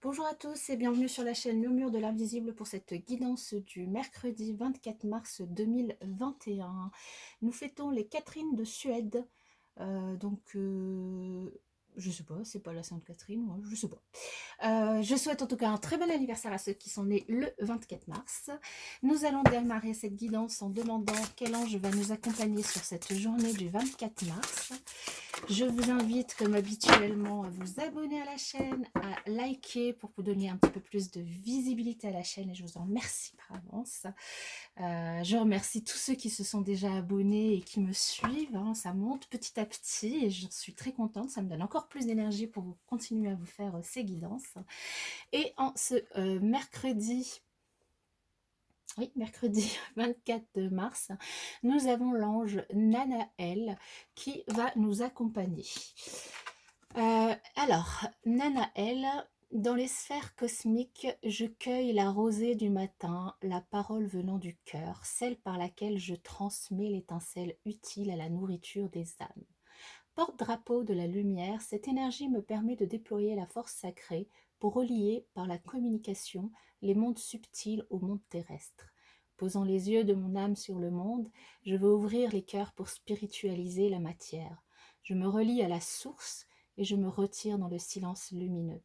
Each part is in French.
Bonjour à tous et bienvenue sur la chaîne Murmure de l'Invisible pour cette guidance du mercredi 24 mars 2021. Nous fêtons les Catherine de Suède. Je sais pas, c'est pas la Sainte Catherine, moi, je sais pas. Je souhaite en tout cas un très bon anniversaire à ceux qui sont nés le 24 mars. Nous allons démarrer cette guidance en demandant quel ange va nous accompagner sur cette journée du 24 mars. Je vous invite comme habituellement à vous abonner à la chaîne, à liker pour vous donner un petit peu plus de visibilité à la chaîne et je vous en remercie par avance. Je remercie tous ceux qui se sont déjà abonnés et qui me suivent, hein, ça monte petit à petit et j'en suis très contente, ça me donne encore plus d'énergie pour vous continuer à vous faire ces guidances. Et en ce mercredi 24 mars, nous avons l'ange Nanaël qui va nous accompagner. Alors, Nanaël, dans les sphères cosmiques, je cueille la rosée du matin, la parole venant du cœur, celle par laquelle je transmets l'étincelle utile à la nourriture des âmes. Porte-drapeau de la lumière, cette énergie me permet de déployer la force sacrée pour relier par la communication les mondes subtils au monde terrestre. Posant les yeux de mon âme sur le monde, je veux ouvrir les cœurs pour spiritualiser la matière. Je me relie à la source et je me retire dans le silence lumineux.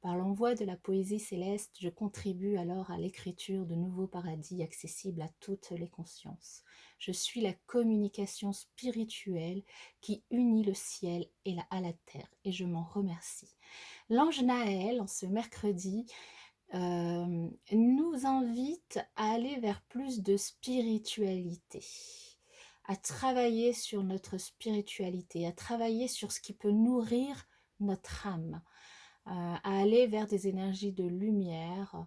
Par l'envoi de la poésie céleste, je contribue alors à l'écriture de nouveaux paradis accessibles à toutes les consciences. Je suis la communication spirituelle qui unit le ciel à la terre et je m'en remercie. L'ange Naël, en ce mercredi, nous invite à aller vers plus de spiritualité, à travailler sur notre spiritualité, à travailler sur ce qui peut nourrir notre âme, à aller vers des énergies de lumière,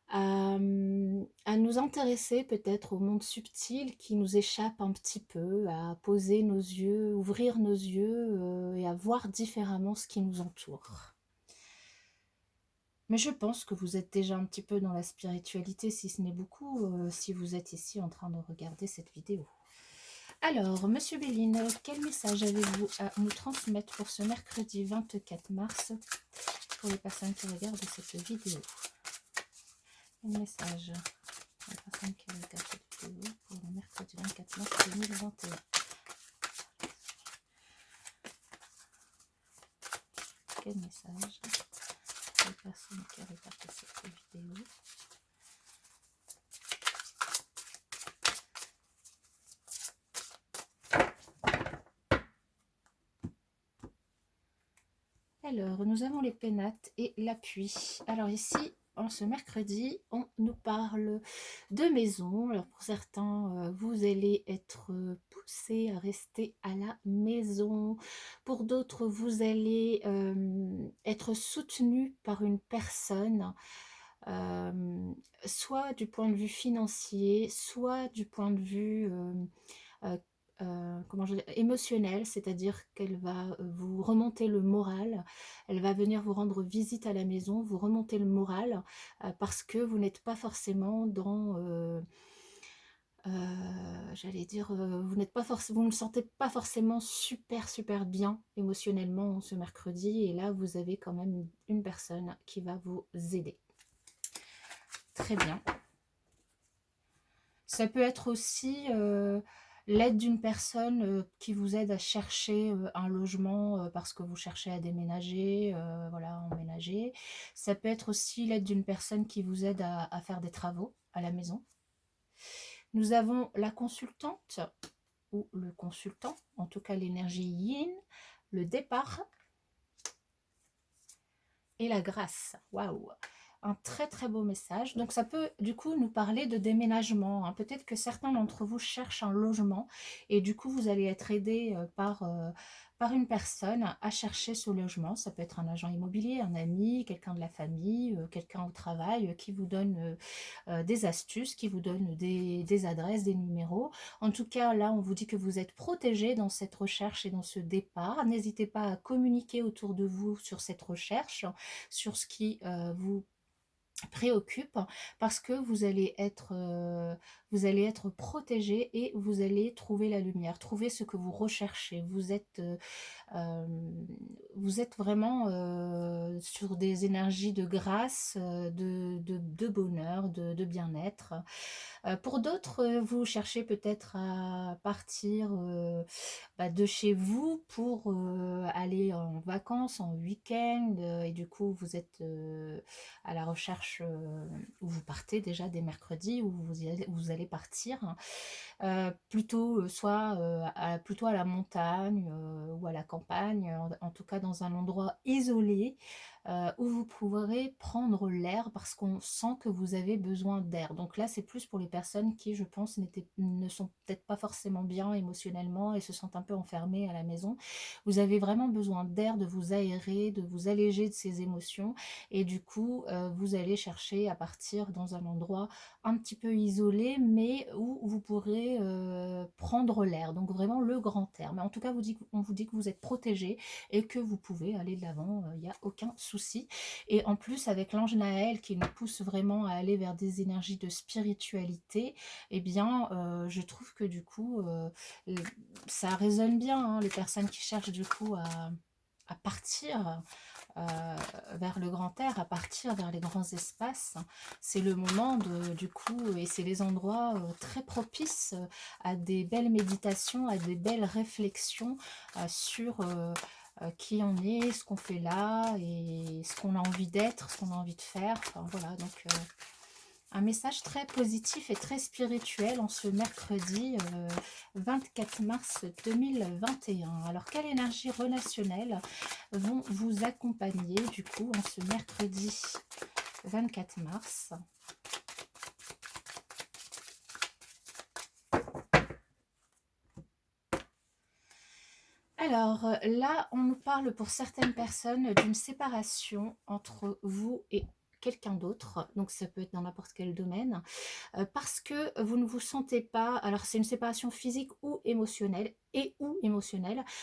à nous intéresser peut-être au monde subtil qui nous échappe un petit peu, à poser nos yeux, ouvrir nos yeux et à voir différemment ce qui nous entoure. Mais je pense que vous êtes déjà un petit peu dans la spiritualité, si ce n'est beaucoup, si vous êtes ici en train de regarder cette vidéo. Alors, Monsieur Béline, quel message avez-vous à nous transmettre pour ce mercredi 24 mars pour les personnes qui regardent cette vidéo? Un message pour les personnes qui regardent cette vidéo pour le mercredi 24 mars 2021. Quel message pour les personnes qui regardent cette vidéo? Alors, nous avons les pénates et l'appui. Alors ici, en ce mercredi, on nous parle de maison. Alors pour certains, vous allez être poussés à rester à la maison. Pour d'autres, vous allez être soutenus par une personne, soit du point de vue financier, soit du point de vue euh, émotionnelle, c'est-à-dire qu'elle va vous remonter le moral, elle va venir vous rendre visite à la maison, vous remonter le moral, parce que vous n'êtes pas forcément dans, j'allais dire, vous ne sentez pas forcément super bien émotionnellement ce mercredi, et là vous avez quand même une personne qui va vous aider. Très bien. Ça peut être aussi l'aide d'une personne qui vous aide à chercher un logement parce que vous cherchez à déménager, voilà, emménager. Ça peut être aussi l'aide d'une personne qui vous aide à faire des travaux à la maison. Nous avons la consultante ou le consultant, en tout cas l'énergie yin, le départ et la grâce. Waouh! Un très beau message. Donc ça peut du coup nous parler de déménagement, hein. Peut-être que certains d'entre vous cherchent un logement et du coup vous allez être aidé par une personne à chercher ce logement. Ça peut être un agent immobilier, un ami, quelqu'un de la famille, quelqu'un au travail qui vous donne des astuces, qui vous donne des adresses, des numéros. En tout cas, là, on vous dit que vous êtes protégé dans cette recherche et dans ce départ. N'hésitez pas à communiquer autour de vous sur cette recherche, sur ce qui vous préoccupe, parce que vous vous allez être protégé et vous allez trouver la lumière, trouver ce que vous recherchez. Vous êtes vraiment sur des énergies de grâce, de bonheur, de bien-être. Pour d'autres, vous cherchez peut-être à partir de chez vous pour aller en vacances, en week-end, et du coup vous êtes à la recherche, où vous partez déjà dès mercredi, où vous allez partir, hein. Plutôt soit plutôt à la montagne ou à la campagne, en tout cas dans un endroit isolé, où vous pourrez prendre l'air parce qu'on sent que vous avez besoin d'air. Donc là, c'est plus pour les personnes qui, je pense, ne sont peut-être pas forcément bien émotionnellement et se sentent un peu enfermées à la maison. Vous avez vraiment besoin d'air, de vous aérer, de vous alléger de ces émotions et du coup, vous allez chercher à partir dans un endroit un petit peu isolé, mais où vous pourrez prendre l'air. Donc vraiment le grand air. Mais en tout cas, on vous dit que vous êtes protégé et que vous pouvez aller de l'avant, il n'y a aucun souci. Et en plus, avec l'ange Naël qui nous pousse vraiment à aller vers des énergies de spiritualité, eh bien, je trouve que du coup, ça résonne bien, hein, les personnes qui cherchent du coup à partir vers le grand air, à partir vers les grands espaces. C'est le moment du coup, et c'est les endroits très propices à des belles méditations, à des belles réflexions sur qui on est, ce qu'on fait là, et ce qu'on a envie d'être, ce qu'on a envie de faire. Enfin voilà, donc un message très positif et très spirituel en ce mercredi 24 mars 2021. Alors, quelle énergie relationnelle vont vous accompagner du coup en ce mercredi 24 mars? Alors là, on nous parle pour certaines personnes d'une séparation entre vous et quelqu'un d'autre, donc ça peut être dans n'importe quel domaine, parce que vous ne vous sentez pas, alors c'est une séparation physique ou émotionnelle,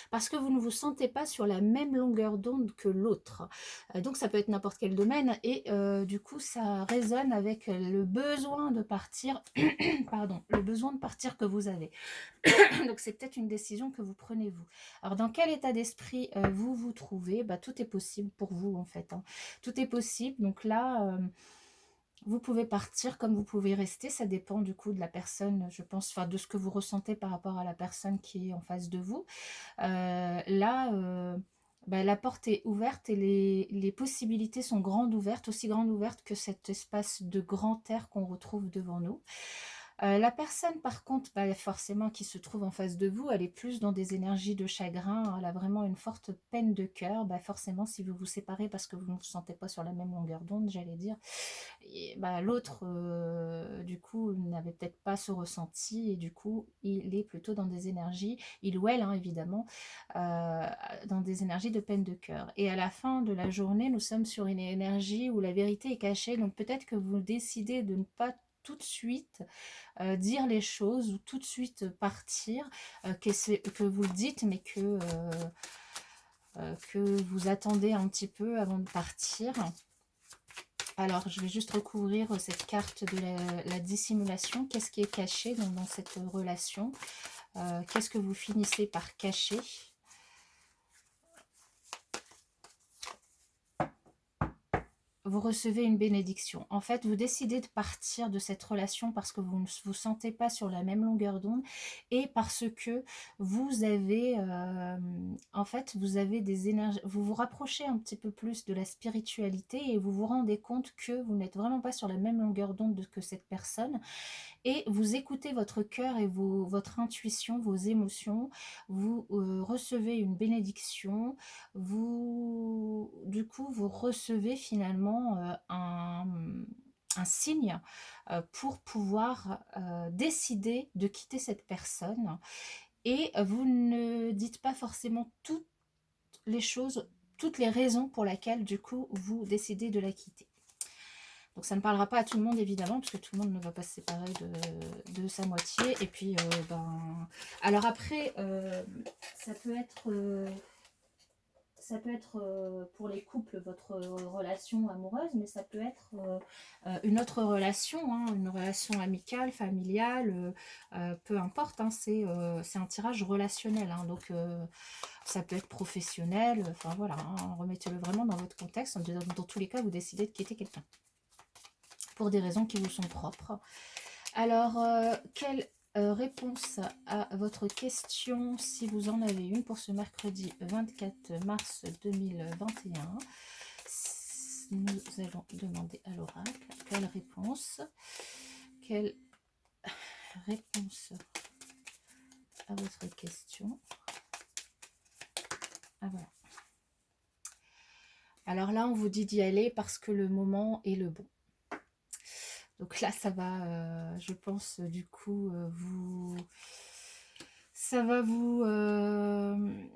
parce que vous ne vous sentez pas sur la même longueur d'onde que l'autre. Donc ça peut être n'importe quel domaine, et du coup ça résonne avec le besoin de partir, pardon, le besoin de partir que vous avez. Donc c'est peut-être une décision que vous prenez vous. Alors dans quel état d'esprit vous vous trouvez? Tout est possible pour vous en fait, hein. Tout est possible, donc là... vous pouvez partir comme vous pouvez rester, ça dépend du coup de la personne, je pense, enfin de ce que vous ressentez par rapport à la personne qui est en face de vous. Là, la porte est ouverte et les possibilités sont grandes ouvertes, aussi grandes ouvertes que cet espace de grand air qu'on retrouve devant nous. La personne par contre, forcément qui se trouve en face de vous, elle est plus dans des énergies de chagrin, elle a vraiment une forte peine de cœur. Forcément, si vous vous séparez parce que vous ne vous sentez pas sur la même longueur d'onde, j'allais dire, et l'autre, du coup, n'avait peut-être pas ce ressenti et du coup, il est plutôt dans des énergies, il ou elle, hein, évidemment, dans des énergies de peine de cœur. Et à la fin de la journée, nous sommes sur une énergie où la vérité est cachée, donc peut-être que vous décidez de ne pas tout de suite dire les choses ou tout de suite partir, que vous le dites, mais que vous attendez un petit peu avant de partir. Alors, je vais juste recouvrir cette carte de la dissimulation. Qu'est-ce qui est caché dans cette relation? Qu'est-ce que vous finissez par cacher? Vous recevez une bénédiction. En fait, vous décidez de partir de cette relation parce que vous ne vous sentez pas sur la même longueur d'onde et parce que vous avez, en fait, vous avez des énergies, vous vous rapprochez un petit peu plus de la spiritualité et vous vous rendez compte que vous n'êtes vraiment pas sur la même longueur d'onde que cette personne et vous écoutez votre cœur et votre intuition, vos émotions, vous recevez une bénédiction, du coup, vous recevez finalement un signe pour pouvoir décider de quitter cette personne. Et vous ne dites pas forcément toutes les choses, toutes les raisons pour lesquelles, du coup, vous décidez de la quitter. Donc ça ne parlera pas à tout le monde évidemment, parce que tout le monde ne va pas se séparer de sa moitié. Et puis, alors après, ça peut être... ça peut être pour les couples votre relation amoureuse, mais ça peut être une autre relation, hein, une relation amicale, familiale, peu importe, hein, c'est un tirage relationnel, hein, donc ça peut être professionnel, enfin voilà, hein, remettez-le vraiment dans votre contexte. Dans tous les cas, vous décidez de quitter quelqu'un pour des raisons qui vous sont propres. Alors, quelle réponse à votre question, si vous en avez une, pour ce mercredi 24 mars 2021? Nous allons demander à l'oracle quelle réponse à votre question. Ah voilà. Alors là, on vous dit d'y aller parce que le moment est le bon. Donc là, ça va, je pense, du coup, ça va vous...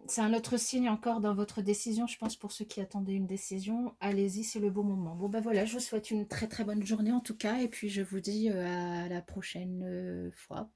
c'est un autre signe encore dans votre décision, je pense, pour ceux qui attendaient une décision. Allez-y, c'est le bon moment. Bon, ben voilà, je vous souhaite une très très bonne journée en tout cas, et puis je vous dis à la prochaine fois.